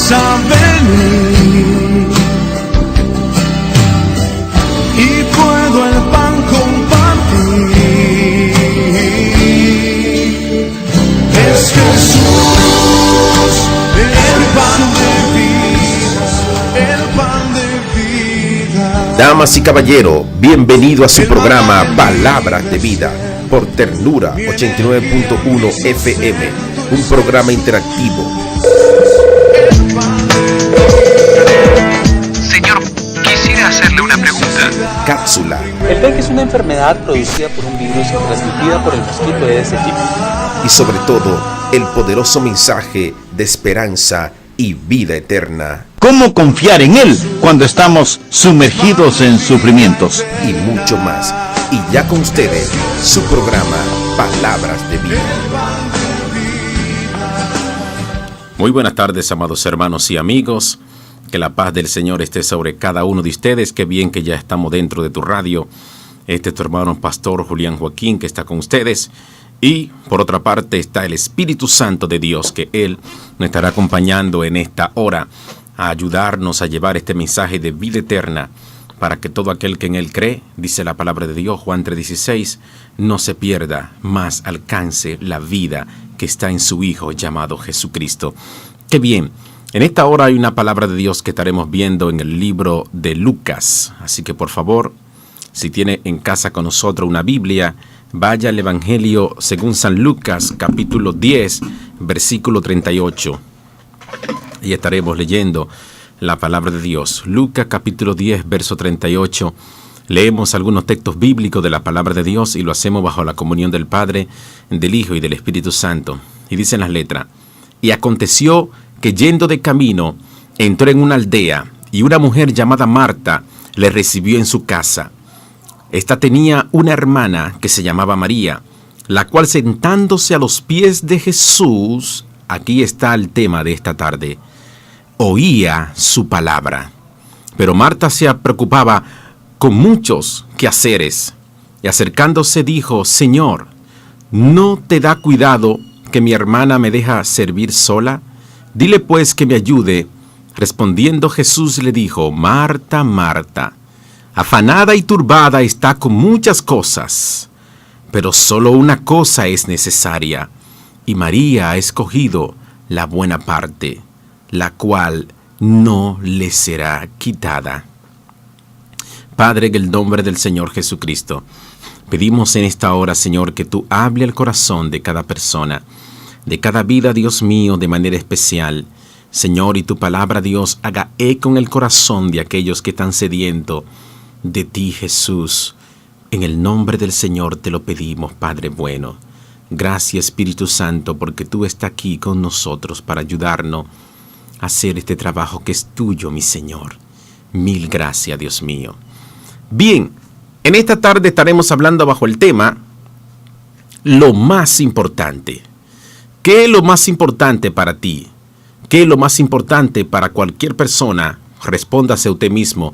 a venir y puedo el pan compartir. Es Jesús, el pan de vida, el pan de vida. Damas y caballeros, bienvenido a su programa Palabras de Vida por Ternura 89.1 FM, un programa interactivo. Señor, quisiera hacerle una pregunta. Cápsula. El dengue es una enfermedad producida por un virus transmitida por el mosquito Aedes aegypti. Y sobre todo, el poderoso mensaje de esperanza y vida eterna. ¿Cómo confiar en Él cuando estamos sumergidos en sufrimientos? Y mucho más. Y ya con ustedes, su programa Palabras de Vida. Muy buenas tardes, amados hermanos y amigos. Que la paz del Señor esté sobre cada uno de ustedes. Qué bien que ya estamos dentro de tu radio. Este es tu hermano pastor Julián Joaquín, que está con ustedes. Y por otra parte está el Espíritu Santo de Dios, que Él nos estará acompañando en esta hora a ayudarnos a llevar este mensaje de vida eterna, para que todo aquel que en Él cree, dice la palabra de Dios, Juan 3:16, no se pierda, mas alcance la vida que está en su Hijo llamado Jesucristo. ¡Qué bien! En esta hora hay una palabra de Dios que estaremos viendo en el libro de Lucas. Así que por favor, si tiene en casa con nosotros una Biblia, vaya al Evangelio según San Lucas, capítulo 10, versículo 38. Y estaremos leyendo la palabra de Dios. Lucas capítulo 10, verso 38. Leemos algunos textos bíblicos de la palabra de Dios y lo hacemos bajo la comunión del Padre, del Hijo y del Espíritu Santo. Y dicen las letras: y aconteció que yendo de camino, entró en una aldea, y una mujer llamada Marta le recibió en su casa. Esta tenía una hermana que se llamaba María, la cual sentándose a los pies de Jesús, aquí está el tema de esta tarde, oía su palabra. Pero Marta se preocupaba con muchos quehaceres, y acercándose dijo: Señor, ¿no te da cuidado que mi hermana me deja servir sola? Dile pues que me ayude. Respondiendo Jesús le dijo: Marta, Marta, afanada y turbada está con muchas cosas, pero solo una cosa es necesaria, y María ha escogido la buena parte, la cual no le será quitada. Padre, en el nombre del Señor Jesucristo, pedimos en esta hora, Señor, que tú hable al corazón de cada persona, de cada vida, Dios mío, de manera especial. Señor, y tu palabra, Dios, haga eco en el corazón de aquellos que están sedientos de ti, Jesús. En el nombre del Señor te lo pedimos, Padre bueno. Gracias, Espíritu Santo, porque tú estás aquí con nosotros para ayudarnos a hacer este trabajo que es tuyo, mi Señor. Mil gracias, Dios mío. Bien, en esta tarde estaremos hablando bajo el tema lo más importante. ¿Qué es lo más importante para ti? ¿Qué es lo más importante para cualquier persona? Respóndase a usted mismo,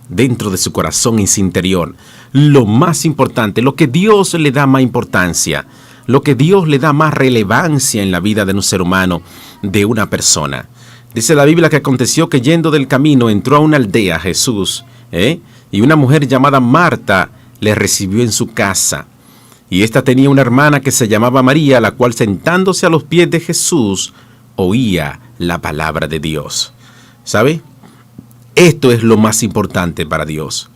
dentro de su corazón, en su interior. Lo más importante, lo que Dios le da más importancia, lo que Dios le da más relevancia en la vida de un ser humano, de una persona. Dice la Biblia que aconteció que yendo del camino entró a una aldea Jesús, y una mujer llamada Marta le recibió en su casa. Y esta tenía una hermana que se llamaba María, la cual sentándose a los pies de Jesús, oía la palabra de Dios. ¿Sabe? Esto es lo más importante para Dios.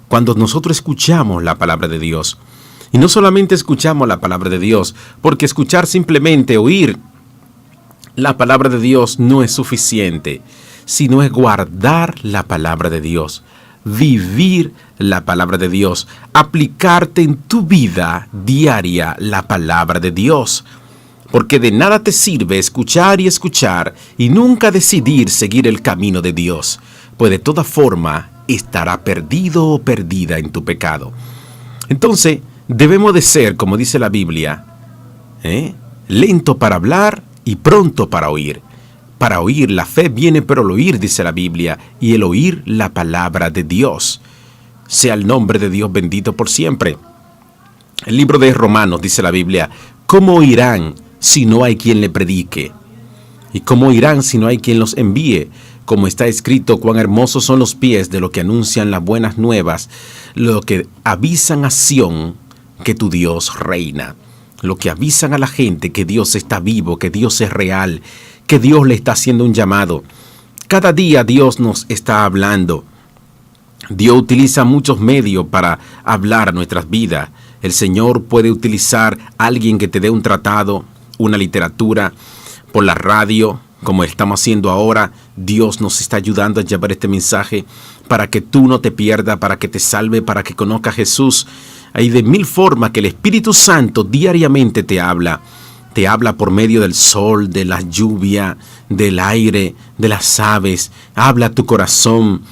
Cuando nosotros escuchamos la palabra de Dios, y no solamente escuchamos la palabra de Dios, porque escuchar simplemente, oír la palabra de Dios no es suficiente, sino es guardar la palabra de Dios, vivir la palabra de Dios, aplicarte en tu vida diaria la palabra de Dios. Porque de nada te sirve escuchar y nunca decidir seguir el camino de Dios, pues de toda forma estará perdido o perdida en tu pecado. Entonces, debemos de ser, como dice la Biblia, lento para hablar y pronto para oír. Para oír, la fe viene por el oír, dice la Biblia, y el oír la palabra de Dios. Sea el nombre de Dios bendito por siempre. El libro de Romanos dice la Biblia: ¿cómo oirán si no hay quien le predique? ¿Y cómo irán si no hay quien los envíe? Como está escrito, cuán hermosos son los pies de los que anuncian las buenas nuevas, lo que avisan a Sión que tu Dios reina, lo que avisan a la gente que Dios está vivo, que Dios es real, que Dios le está haciendo un llamado. Cada día Dios nos está hablando. Dios utiliza muchos medios para hablar a nuestras vidas. El Señor puede utilizar a alguien que te dé un tratado, una literatura, por la radio, como estamos haciendo ahora. Dios nos está ayudando a llevar este mensaje para que tú no te pierdas, para que te salve, para que conozcas a Jesús. Hay de mil formas que el Espíritu Santo diariamente te habla. Te habla por medio del sol, de la lluvia, del aire, de las aves. Habla a tu corazón.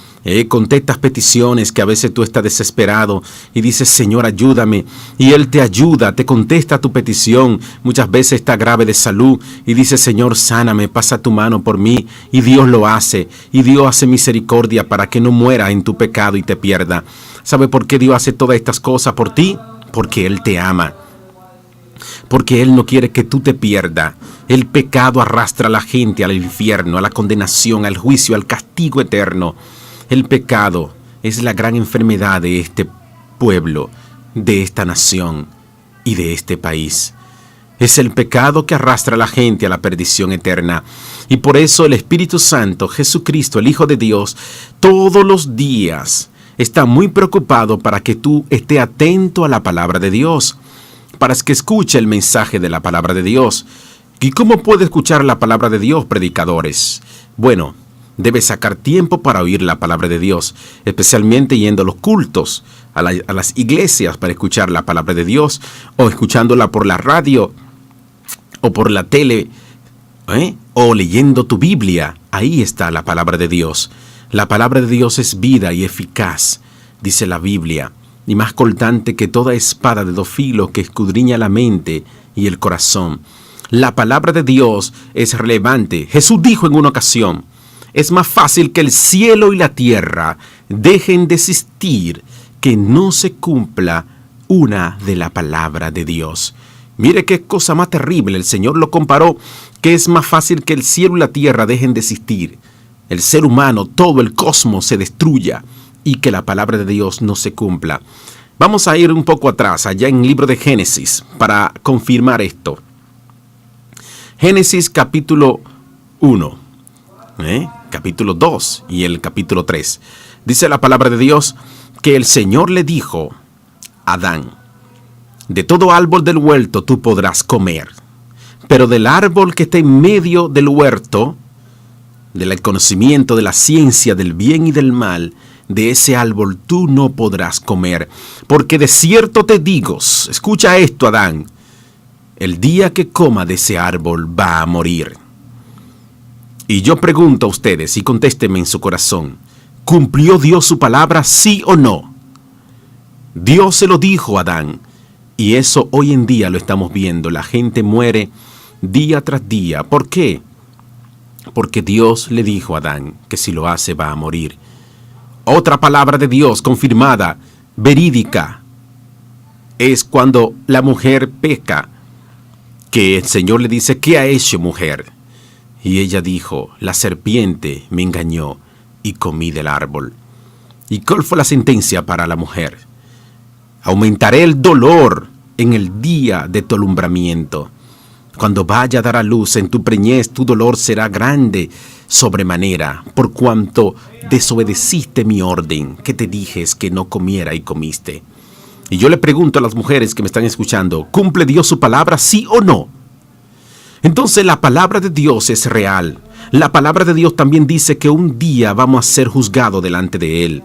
Contestas peticiones que a veces tú estás desesperado y dices, Señor, ayúdame. Y Él te ayuda, te contesta tu petición. Muchas veces está grave de salud y dices, Señor, sáname, pasa tu mano por mí. Y Dios lo hace. Y Dios hace misericordia para que no muera en tu pecado y te pierda. ¿Sabe por qué Dios hace todas estas cosas por ti? Porque Él te ama. Porque Él no quiere que tú te pierdas. El pecado arrastra a la gente al infierno, a la condenación, al juicio, al castigo eterno. El pecado es la gran enfermedad de este pueblo, de esta nación y de este país. Es el pecado que arrastra a la gente a la perdición eterna. Y por eso el Espíritu Santo, Jesucristo, el Hijo de Dios, todos los días está muy preocupado para que tú estés atento a la palabra de Dios, para que escuche el mensaje de la palabra de Dios. ¿Y cómo puede escuchar la palabra de Dios, predicadores? Bueno, debes sacar tiempo para oír la palabra de Dios, especialmente yendo a los cultos, a las iglesias para escuchar la palabra de Dios, o escuchándola por la radio, o por la tele, o leyendo tu Biblia. Ahí está la palabra de Dios. La palabra de Dios es vida y eficaz, dice la Biblia, y más cortante que toda espada de dos filos que escudriña la mente y el corazón. La palabra de Dios es relevante. Jesús dijo en una ocasión, es más fácil que el cielo y la tierra dejen de existir que no se cumpla una de la palabra de Dios. Mire qué cosa más terrible. El Señor lo comparó, que es más fácil que el cielo y la tierra dejen de existir. El ser humano, todo el cosmos se destruya y que la palabra de Dios no se cumpla. Vamos a ir un poco atrás, allá en el libro de Génesis, para confirmar esto. Génesis capítulo 1, capítulo 2 y el capítulo 3. Dice la palabra de Dios que el Señor le dijo a Adán, de todo árbol del huerto tú podrás comer, pero del árbol que está en medio del huerto, del conocimiento de la ciencia del bien y del mal, de ese árbol tú no podrás comer, porque de cierto te digo, escucha esto, Adán, el día que coma de ese árbol va a morir. Y yo pregunto a ustedes, y contéstenme en su corazón, ¿cumplió Dios su palabra, sí o no? Dios se lo dijo a Adán, y eso hoy en día lo estamos viendo. La gente muere día tras día. ¿Por qué? Porque Dios le dijo a Adán que si lo hace va a morir. Otra palabra de Dios confirmada, verídica, es cuando la mujer peca, que el Señor le dice, ¿qué ha hecho, mujer? Y ella dijo, la serpiente me engañó y comí del árbol. ¿Y cuál fue la sentencia para la mujer? Aumentaré el dolor en el día de tu alumbramiento. Cuando vaya a dar a luz en tu preñez, tu dolor será grande sobremanera, por cuanto desobedeciste mi orden, que te dije que no comiera y comiste. Y yo le pregunto a las mujeres que me están escuchando, ¿cumple Dios su palabra, sí o no? Entonces la palabra de Dios es real. La palabra de Dios también dice que un día vamos a ser juzgados delante de Él.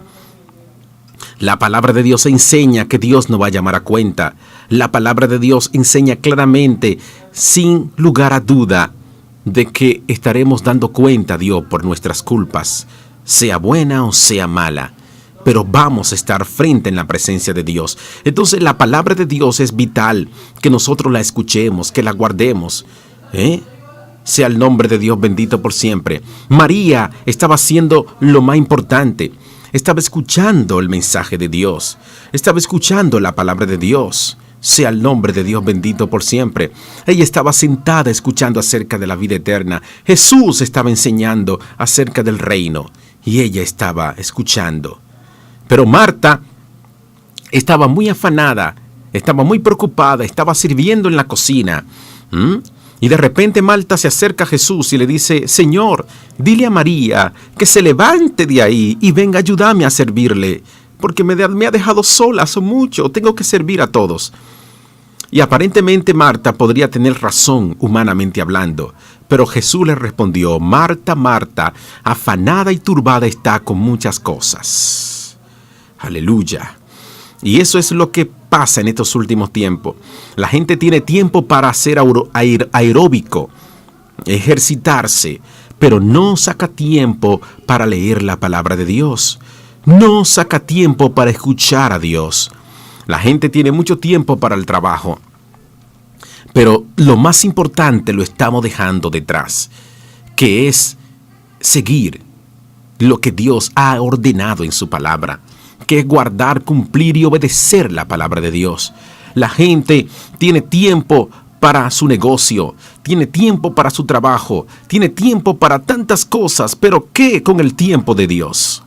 La palabra de Dios enseña que Dios nos va a llamar a cuenta. La palabra de Dios enseña claramente, sin lugar a duda, de que estaremos dando cuenta a Dios por nuestras culpas, sea buena o sea mala. Pero vamos a estar frente en la presencia de Dios. Entonces la palabra de Dios es vital, que nosotros la escuchemos, que la guardemos. Sea el nombre de Dios bendito por siempre. María estaba haciendo lo más importante. Estaba escuchando el mensaje de Dios. Estaba escuchando la palabra de Dios. sea el nombre de Dios bendito por siempre. Ella estaba sentada escuchando acerca de la vida eterna. Jesús estaba enseñando acerca del reino y ella estaba escuchando. Pero Marta estaba muy afanada, estaba muy preocupada, estaba sirviendo en la cocina. Y de repente Marta se acerca a Jesús y le dice: Señor, dile a María que se levante de ahí y venga a ayudarme a servirle, porque me ha dejado sola hace mucho, tengo que servir a todos. Y aparentemente Marta podría tener razón humanamente hablando, pero Jesús le respondió: Marta, Marta, afanada y turbada está con muchas cosas. Aleluya. Y eso es lo que pasa en estos últimos tiempos. La gente tiene tiempo para hacer aeróbico, ejercitarse, pero no saca tiempo para leer la palabra de Dios. No saca tiempo para escuchar a Dios. La gente tiene mucho tiempo para el trabajo, pero lo más importante lo estamos dejando detrás, que es seguir lo que Dios ha ordenado en su palabra, que es guardar, cumplir y obedecer la palabra de Dios. La gente tiene tiempo para su negocio, tiene tiempo para su trabajo, tiene tiempo para tantas cosas, pero ¿qué con el tiempo de Dios?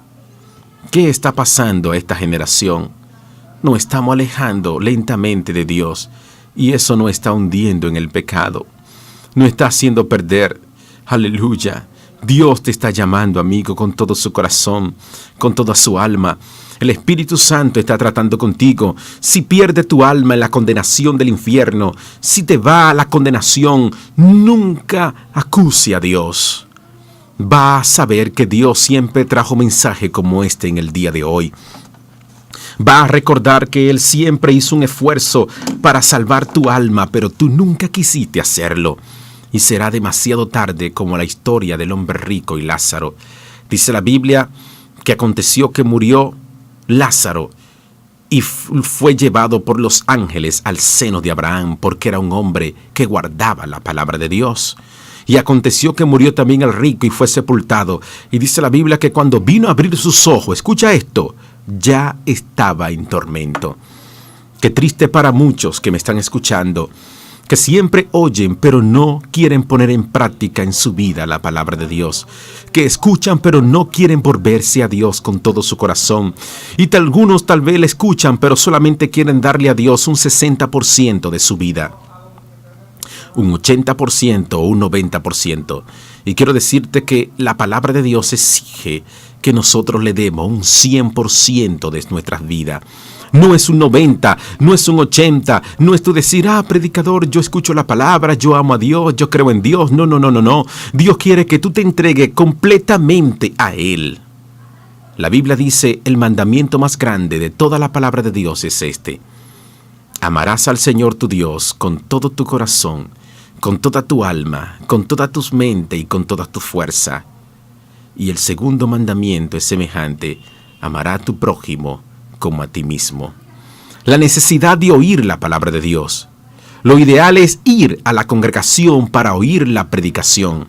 ¿Qué está pasando a esta generación? Nos estamos alejando lentamente de Dios y eso nos está hundiendo en el pecado. Nos está haciendo perder. Aleluya. Dios te está llamando, amigo, con todo su corazón, con toda su alma. El Espíritu Santo está tratando contigo. Si pierdes tu alma en la condenación del infierno, si te va a la condenación, nunca acuse a Dios. Va a saber que Dios siempre trajo mensaje como este en el día de hoy. Va a recordar que Él siempre hizo un esfuerzo para salvar tu alma, pero tú nunca quisiste hacerlo. Y será demasiado tarde, como la historia del hombre rico y Lázaro. Dice la Biblia que aconteció que murió Lázaro y fue llevado por los ángeles al seno de Abraham, porque era un hombre que guardaba la palabra de Dios. Y aconteció que murió también el rico y fue sepultado. Y dice la Biblia que cuando vino a abrir sus ojos, escucha esto, ya estaba en tormento. Qué triste para muchos que me están escuchando, que siempre oyen pero no quieren poner en práctica en su vida la palabra de Dios, que escuchan pero no quieren volverse a Dios con todo su corazón, y algunos tal vez le escuchan pero solamente quieren darle a Dios un 60% de su vida, un 80% o un 90%. Y quiero decirte que la palabra de Dios exige que nosotros le demos un 100% de nuestras vidas. No es un 90, no es un 80, no es tú decir: predicador, yo escucho la palabra, yo amo a Dios, yo creo en Dios. No. Dios quiere que tú te entregues completamente a Él. La Biblia dice: el mandamiento más grande de toda la palabra de Dios es este: amarás al Señor tu Dios con todo tu corazón, con toda tu alma, con toda tu mente y con toda tu fuerza. Y el segundo mandamiento es semejante: amará a tu prójimo como a ti mismo. La necesidad de oír la palabra de Dios. Lo ideal es ir a la congregación para oír la predicación.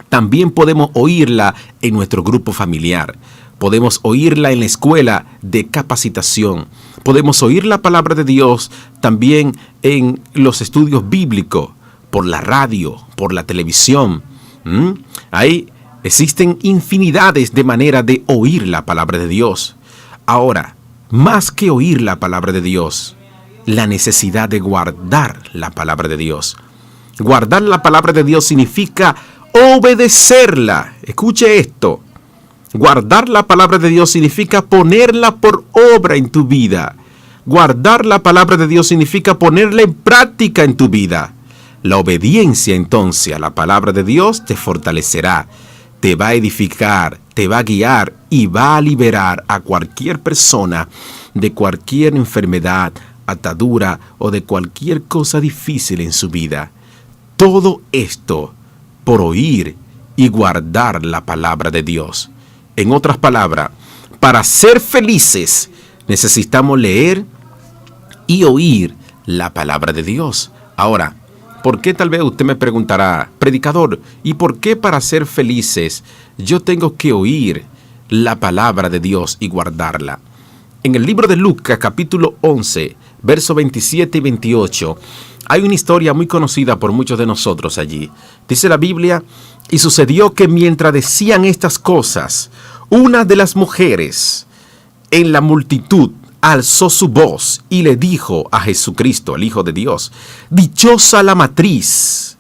También podemos oírla en nuestro grupo familiar. Podemos oírla en la escuela de capacitación. Podemos oír la palabra de Dios también en los estudios bíblicos, por la radio, por la televisión. Ahí existen infinidades de maneras de oír la palabra de Dios. Ahora, más que oír la palabra de Dios, la necesidad de guardar la palabra de Dios. Guardar la palabra de Dios significa obedecerla. Escuche esto. Guardar la palabra de Dios significa ponerla por obra en tu vida. Guardar la palabra de Dios significa ponerla en práctica en tu vida. La obediencia entonces a la palabra de Dios te fortalecerá, te va a edificar, te va a guiar y va a liberar a cualquier persona de cualquier enfermedad, atadura o de cualquier cosa difícil en su vida. Todo esto por oír y guardar la palabra de Dios. En otras palabras, para ser felices necesitamos leer y oír la palabra de Dios. Ahora, ¿por qué tal vez usted me preguntará: predicador, ¿y por qué para ser felices yo tengo que oír la palabra de Dios y guardarla? En el libro de Lucas, capítulo 11, versos 27 y 28, hay una historia muy conocida por muchos de nosotros allí. Dice la Biblia, y sucedió que mientras decían estas cosas, una de las mujeres en la multitud alzó su voz y le dijo a Jesucristo, el Hijo de Dios, dichosa la matriz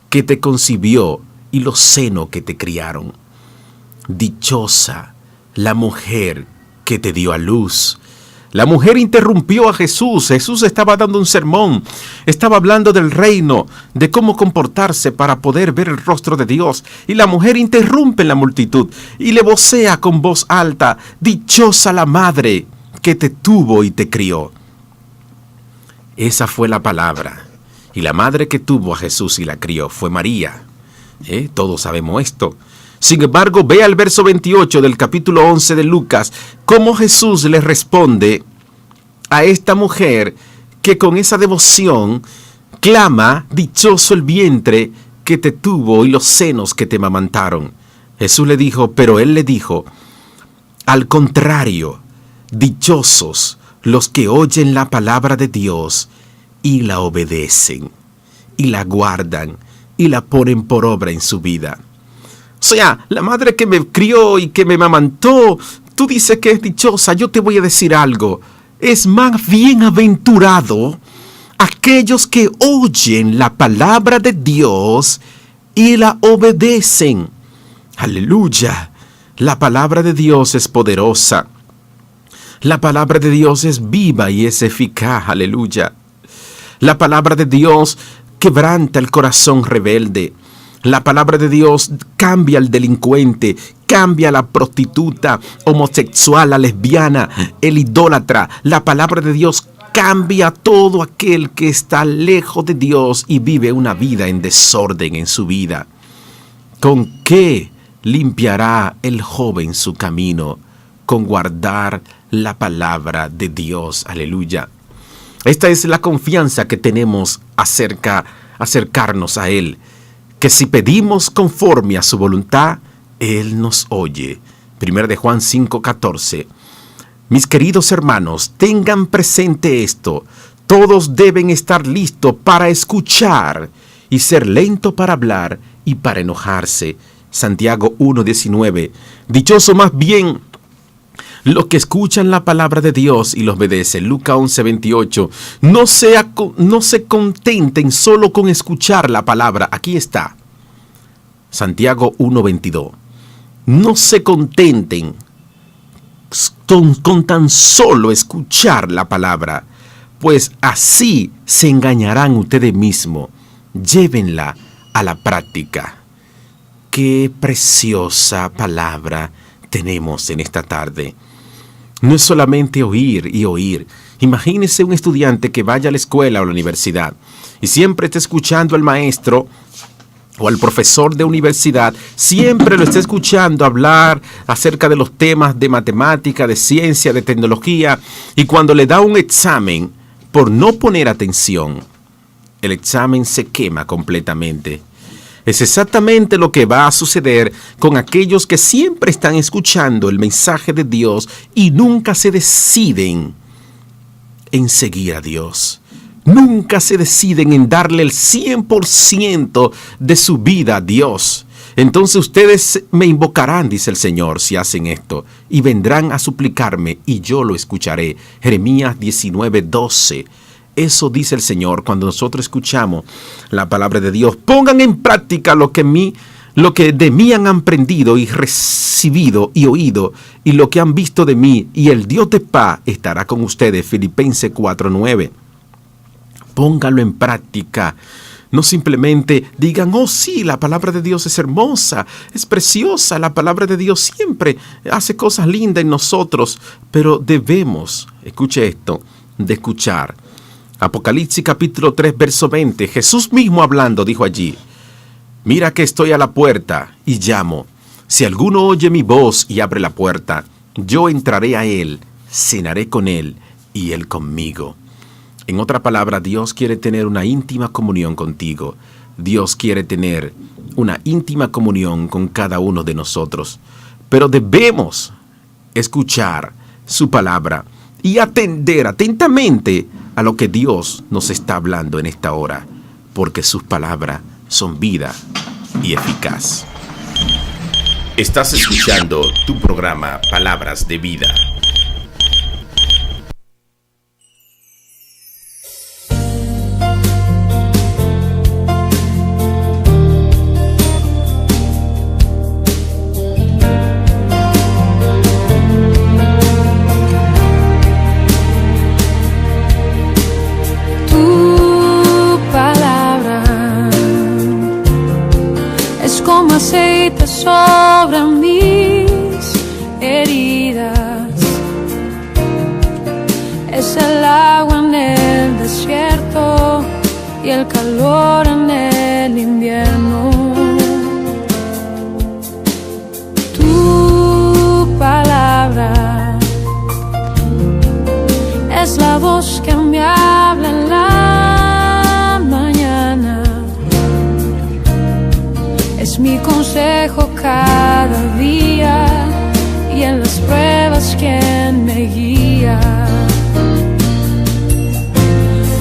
que te concibió y los senos que te criaron. Dichosa la mujer que te dio a luz. La mujer interrumpió a Jesús. Jesús estaba dando un sermón. Estaba hablando del reino, de cómo comportarse para poder ver el rostro de Dios. Y la mujer interrumpe en la multitud y le vocea con voz alta, dichosa la madre que te tuvo y te crió. Esa fue la palabra. Y la madre que tuvo a Jesús y la crió fue María. Todos sabemos esto. Sin embargo, vea el verso 28 del capítulo 11 de Lucas, cómo Jesús le responde a esta mujer que con esa devoción clama, dichoso el vientre que te tuvo y los senos que te amamantaron. Jesús le dijo, pero él le dijo, al contrario, dichosos los que oyen la palabra de Dios y la obedecen, y la guardan, y la ponen por obra en su vida. O sea, la madre que me crió y que me amamantó, tú dices que es dichosa. Yo te voy a decir algo. Es más bienaventurado aquellos que oyen la palabra de Dios y la obedecen. Aleluya. La palabra de Dios es poderosa. La palabra de Dios es viva y es eficaz. Aleluya. La palabra de Dios quebranta el corazón rebelde. La palabra de Dios cambia al delincuente, cambia a la prostituta, homosexual, a lesbiana, el idólatra. La palabra de Dios cambia a todo aquel que está lejos de Dios y vive una vida en desorden en su vida. ¿Con qué limpiará el joven su camino? Con guardar la palabra de Dios. Aleluya. Esta es la confianza que tenemos acercarnos a Él. Que si pedimos conforme a su voluntad, Él nos oye. 1 de Juan 5:14. Mis queridos hermanos, tengan presente esto. Todos deben estar listos para escuchar y ser lentos para hablar y para enojarse. Santiago 1:19. Dichoso más bien los que escuchan la palabra de Dios y los obedecen. Lucas 11:28. No se contenten solo con escuchar la palabra. Aquí está. Santiago 1:22. No se contenten con tan solo escuchar la palabra, pues así se engañarán ustedes mismos. Llévenla a la práctica. Qué preciosa palabra tenemos en esta tarde. No es solamente oír y oír. Imagínese un estudiante que vaya a la escuela o a la universidad y siempre está escuchando al maestro o al profesor de universidad, siempre lo está escuchando hablar acerca de los temas de matemática, de ciencia, de tecnología, y cuando le da un examen, por no poner atención, el examen se quema completamente. Es exactamente lo que va a suceder con aquellos que siempre están escuchando el mensaje de Dios y nunca se deciden en seguir a Dios. Nunca se deciden en darle el 100% de su vida a Dios. Entonces ustedes me invocarán, dice el Señor, si hacen esto, y vendrán a suplicarme y yo lo escucharé. Jeremías 19:12. Eso dice el Señor cuando nosotros escuchamos la palabra de Dios. Pongan en práctica lo que de mí han aprendido y recibido y oído, y lo que han visto de mí, y el Dios de paz estará con ustedes. Filipenses 4:9. Pónganlo en práctica. No simplemente digan, oh sí, la palabra de Dios es hermosa, es preciosa, la palabra de Dios siempre hace cosas lindas en nosotros, pero debemos, escuche esto, de escuchar. Apocalipsis capítulo 3, verso 20, Jesús mismo hablando dijo allí, mira que estoy a la puerta y llamo. Si alguno oye mi voz y abre la puerta, yo entraré a él, cenaré con él y él conmigo. En otra palabra, Dios quiere tener una íntima comunión contigo. Dios quiere tener una íntima comunión con cada uno de nosotros. Pero debemos escuchar su palabra y atender atentamente a lo que Dios nos está hablando en esta hora, porque sus palabras son vida y eficaz. Estás escuchando tu programa Palabras de Vida. Aceite sobre mis heridas, es el agua en el desierto y el calor en el invierno. Tu palabra es la voz que me habla en la mañana. Es mi consejo cada día y en las pruebas quien me guía.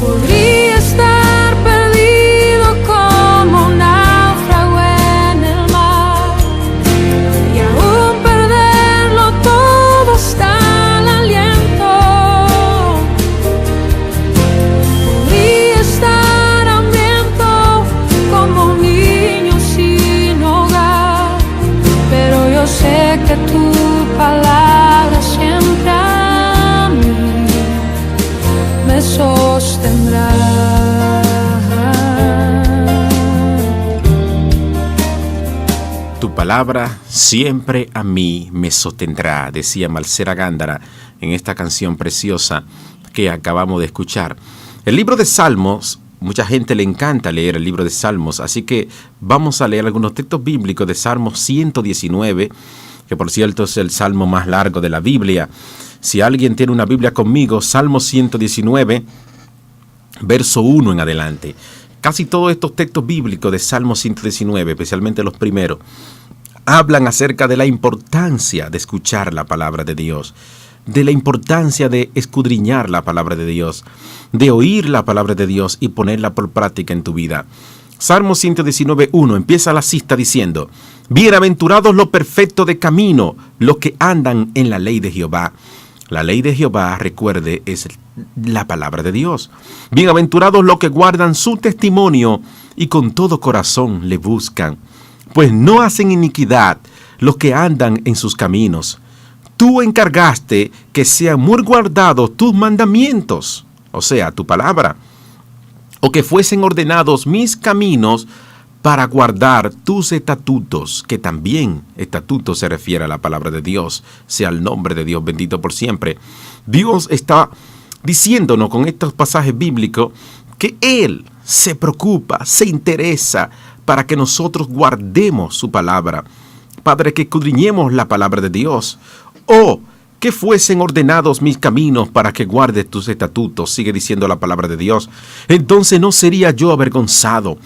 Podría estar perdido como un náufrago en el mar y aún perderlo todo hasta el aliento. Podría estar hambriento como un niño sin hogar, pero yo sé que tu palabra siempre a mí me sostendrá. Tu palabra siempre a mí me sostendrá, decía Marcela Gándara en esta canción preciosa que acabamos de escuchar. El libro de Salmos, mucha gente le encanta leer el libro de Salmos, así que vamos a leer algunos textos bíblicos de Salmos 119, que por cierto es el salmo más largo de la Biblia. Si alguien tiene una Biblia conmigo, Salmos 119, verso 1 en adelante. Casi todos estos textos bíblicos de Salmos 119, especialmente los primeros, hablan acerca de la importancia de escuchar la palabra de Dios, de la importancia de escudriñar la palabra de Dios, de oír la palabra de Dios y ponerla por práctica en tu vida. Salmo 119:1 empieza la cita diciendo: bienaventurados los perfectos de camino, los que andan en la ley de Jehová. La ley de Jehová, recuerde, es la palabra de Dios. Bienaventurados los que guardan su testimonio y con todo corazón le buscan, pues no hacen iniquidad los que andan en sus caminos. Tú encargaste que sean muy guardados tus mandamientos, o sea, tu palabra, o que fuesen ordenados mis caminos para guardar tus estatutos, que también estatutos se refiere a la palabra de Dios, sea el nombre de Dios bendito por siempre. Dios está diciéndonos con estos pasajes bíblicos que Él se preocupa, se interesa para que nosotros guardemos su palabra. Padre, que escudriñemos la palabra de Dios. Oh, que fuesen ordenados mis caminos para que guarde tus estatutos, sigue diciendo la palabra de Dios. Entonces no sería yo avergonzado.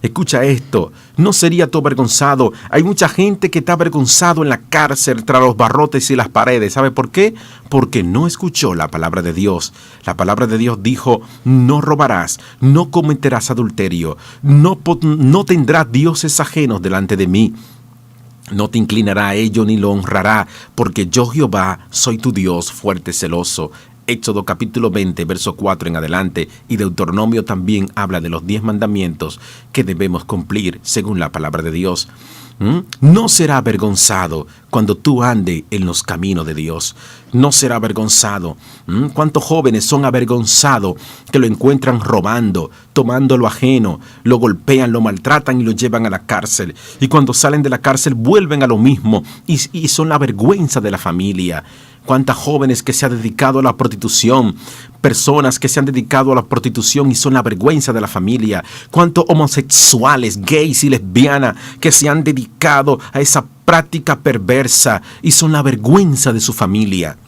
Escucha esto, no sería tú avergonzado. Hay mucha gente que está avergonzado en la cárcel tras los barrotes y las paredes. ¿Sabe por qué? Porque no escuchó la palabra de Dios. La palabra de Dios dijo: no robarás, no cometerás adulterio, no tendrás dioses ajenos delante de mí. No te inclinará a ello ni lo honrará, porque yo Jehová soy tu Dios fuerte, celoso. Éxodo capítulo 20, verso 4 en adelante, y Deuteronomio también habla de los 10 mandamientos que debemos cumplir según la palabra de Dios. No será avergonzado cuando tú andes en los caminos de Dios. No será avergonzado. ¿Cuántos jóvenes son avergonzados que lo encuentran robando, tomando lo ajeno, lo golpean, lo maltratan y lo llevan a la cárcel? Y cuando salen de la cárcel vuelven a lo mismo y son la vergüenza de la familia. Cuántas jóvenes que se han dedicado a la prostitución, personas que se han dedicado a la prostitución y son la vergüenza de la familia. Cuántos homosexuales, gays y lesbianas que se han dedicado a esa práctica perversa y son la vergüenza de su familia.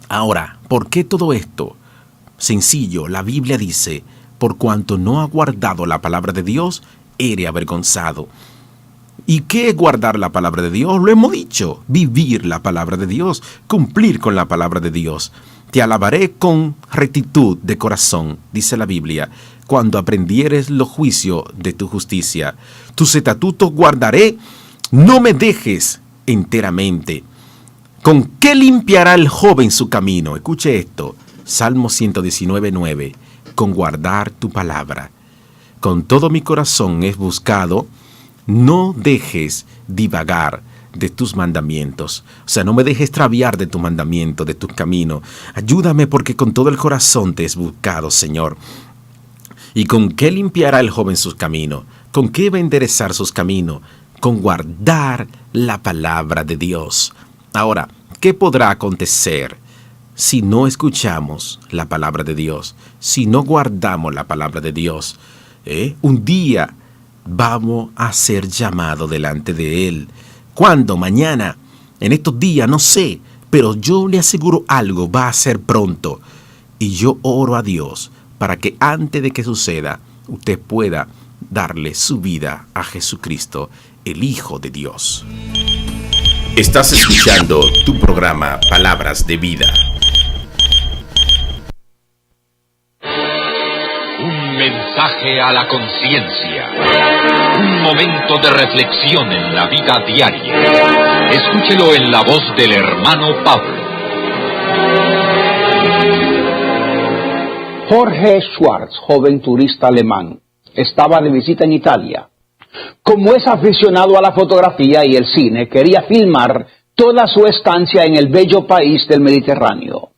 Ahora, ¿por qué todo esto? Sencillo, la Biblia dice: por cuanto no ha guardado la palabra de Dios, eres avergonzado. ¿Y qué es guardar la palabra de Dios? Lo hemos dicho, vivir la palabra de Dios, cumplir con la palabra de Dios. Te alabaré con rectitud de corazón, dice la Biblia, cuando aprendieres los juicios de tu justicia. Tus estatutos guardaré, no me dejes enteramente. ¿Con qué limpiará el joven su camino? Escuche esto, Salmo 119:9. Con guardar tu palabra. Con todo mi corazón he buscado, no dejes divagar de tus mandamientos. O sea, no me dejes extraviar de tu mandamiento, de tus caminos. Ayúdame porque con todo el corazón te he buscado, Señor. ¿Y con qué limpiará el joven sus caminos? ¿Con qué va a enderezar sus caminos? Con guardar la palabra de Dios. Ahora, ¿qué podrá acontecer si no escuchamos la palabra de Dios? Si no guardamos la palabra de Dios, un día vamos a ser llamados delante de Él. ¿Cuándo? Mañana, en estos días, no sé, pero yo le aseguro algo, va a ser pronto. Y yo oro a Dios para que antes de que suceda, usted pueda darle su vida a Jesucristo, el Hijo de Dios. Estás escuchando tu programa Palabras de Vida. Un mensaje a la conciencia. Un momento de reflexión en la vida diaria. Escúchelo en la voz del hermano Pablo. Jorge Schwartz, joven turista alemán, estaba de visita en Italia. Como es aficionado a la fotografía y el cine, quería filmar toda su estancia en el bello país del Mediterráneo.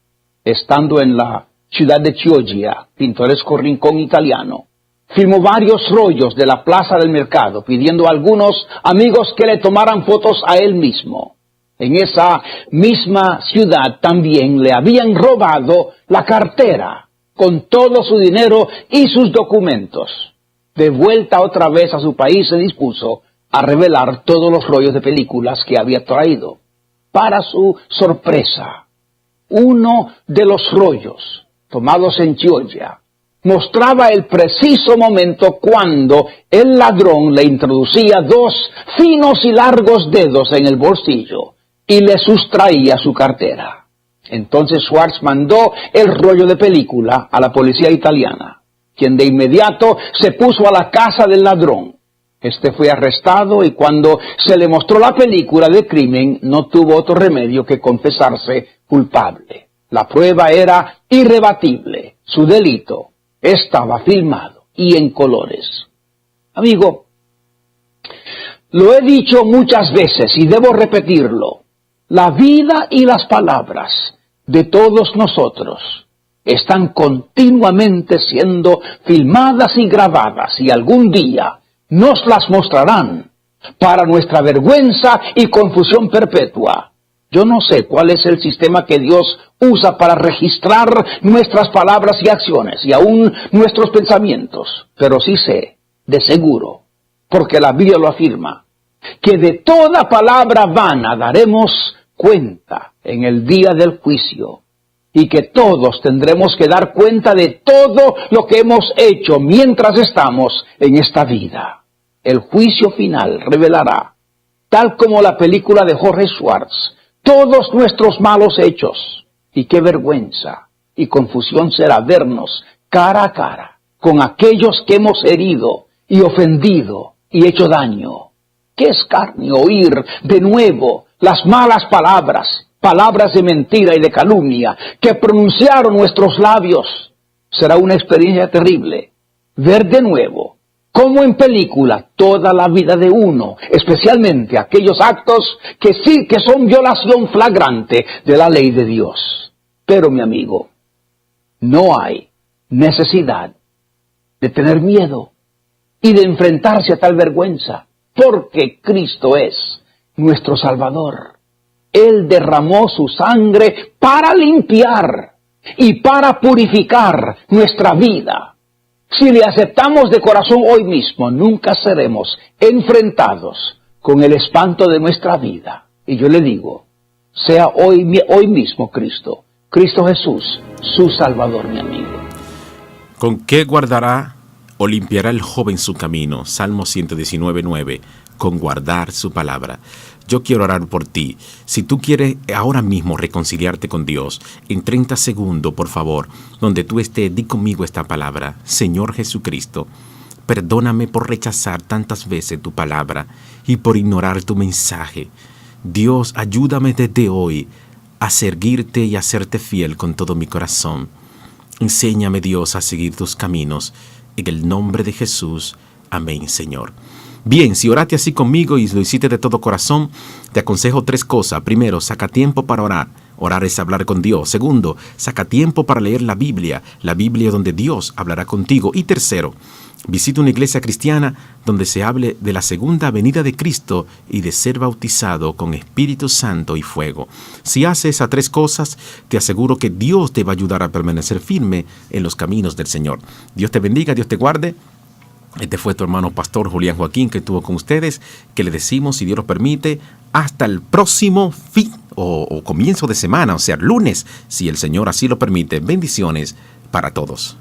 Estando en la ciudad de Chioggia, pintoresco rincón italiano, filmó varios rollos de la plaza del mercado, pidiendo a algunos amigos que le tomaran fotos a él mismo. En esa misma ciudad también le habían robado la cartera, con todo su dinero y sus documentos. De vuelta otra vez a su país, se dispuso a revelar todos los rollos de películas que había traído. Para su sorpresa, uno de los rollos, tomados en Chioggia, mostraba el preciso momento cuando el ladrón le introducía 2 finos y largos dedos en el bolsillo y le sustraía su cartera. Entonces Schwartz mandó el rollo de película a la policía italiana, quien de inmediato se puso a la casa del ladrón. Este fue arrestado y cuando se le mostró la película del crimen, no tuvo otro remedio que confesarse culpable. La prueba era irrebatible. Su delito estaba filmado y en colores. Amigo, lo he dicho muchas veces y debo repetirlo. La vida y las palabras de todos nosotros están continuamente siendo filmadas y grabadas y algún día nos las mostrarán para nuestra vergüenza y confusión perpetua. Yo no sé cuál es el sistema que Dios usa para registrar nuestras palabras y acciones y aún nuestros pensamientos, pero sí sé, de seguro, porque la Biblia lo afirma, que de toda palabra vana daremos cuenta en el día del juicio y que todos tendremos que dar cuenta de todo lo que hemos hecho mientras estamos en esta vida. El juicio final revelará, tal como la película de Jorge Schwartz, todos nuestros malos hechos. Y qué vergüenza y confusión será vernos cara a cara con aquellos que hemos herido y ofendido y hecho daño. Qué escarnio oír de nuevo las malas palabras, palabras de mentira y de calumnia que pronunciaron nuestros labios. Será una experiencia terrible ver de nuevo cómo en película toda la vida de uno, especialmente aquellos actos que sí que son violación flagrante de la ley de Dios. Pero mi amigo, no hay necesidad de tener miedo y de enfrentarse a tal vergüenza, porque Cristo es nuestro Salvador. Él derramó su sangre para limpiar y para purificar nuestra vida. Si le aceptamos de corazón hoy mismo, nunca seremos enfrentados con el espanto de nuestra vida. Y yo le digo, sea hoy mismo Cristo Jesús, su Salvador, mi amigo. ¿Con qué guardará o limpiará el joven su camino? Salmo 119:9. con guardar su palabra. Yo quiero orar por ti. Si tú quieres ahora mismo reconciliarte con Dios, en 30 segundos, por favor, donde tú estés, di conmigo esta palabra. Señor Jesucristo, perdóname por rechazar tantas veces tu palabra y por ignorar tu mensaje. Dios, ayúdame desde hoy a seguirte y a serte fiel con todo mi corazón. Enséñame, Dios, a seguir tus caminos. En el nombre de Jesús. Amén, Señor. Bien, si oraste así conmigo y lo hiciste de todo corazón, te aconsejo 3 cosas. Primero, saca tiempo para orar. Orar es hablar con Dios. Segundo, saca tiempo para leer la Biblia donde Dios hablará contigo. Y tercero, visita una iglesia cristiana donde se hable de la segunda venida de Cristo y de ser bautizado con Espíritu Santo y fuego. Si haces esas 3 cosas, te aseguro que Dios te va a ayudar a permanecer firme en los caminos del Señor. Dios te bendiga, Dios te guarde. Este fue tu hermano pastor Julián Joaquín que estuvo con ustedes, que le decimos, si Dios lo permite, hasta el próximo fin o comienzo de semana, o sea, lunes, si el Señor así lo permite. Bendiciones para todos.